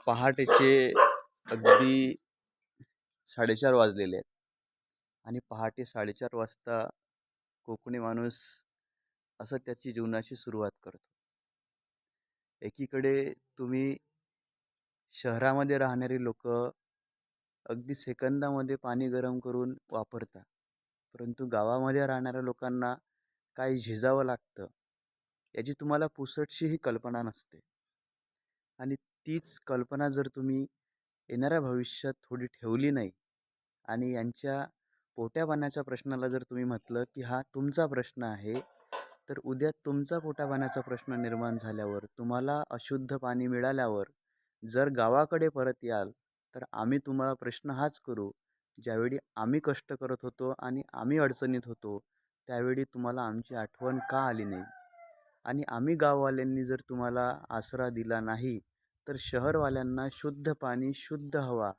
पहाटेचे अगदी 4:30 वाजलेले आहेत आणि पहाटे 4:30 वाजता कोकणी माणूस असं त्याची जीवनाची सुरुवात करतो. एकीकडे तुम्ही शहरामध्ये राहणारी लोक अगदी सेकंदामध्ये पाणी गरम करून वापरता, परंतु गावामध्ये राहणाऱ्या लोकांना काय झिजावं लागतं याची तुम्हाला पुसटशीही कल्पना नसते. आणि तीच कल्पना जर तुम्ही येणाऱ्या भविष्यात थोडी ठेवली नाही आणि यांच्या पोट्यापाण्याच्या प्रश्नाला जर तुम्ही म्हटलं की हा तुमचा प्रश्न आहे, तर उद्या तुमचा पोटापाण्याचा प्रश्न निर्माण झाल्यावर, तुम्हाला अशुद्ध पाणी मिळाल्यावर जर गावाकडे परत याल, तर आम्ही तुम्हाला प्रश्न हाच करू, ज्यावेळी आम्ही कष्ट करत होतो आणि आम्ही अडचणीत होतो त्यावेळी तुम्हाला आमची आठवण का आली नाही. आणि आम्ही गाववाल्यांनी जर तुम्हाला आसरा दिला नाही, तर शहरवाल्यांना शुद्ध पाणी शुद्ध हवा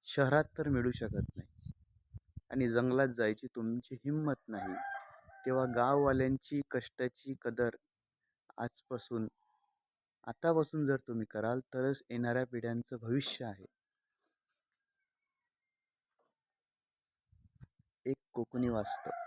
शहरात तर मिळू शकत नाही आणि जंगलात जायची तुमची हिंमत नाही. तेव्हा गाववाल्यांची कष्टाची कदर आजपासून आतापासून जर तुम्ही कराल, तरच येणाऱ्या पिढ्यांचं भविष्य आहे. एक कोकणी वास्तव.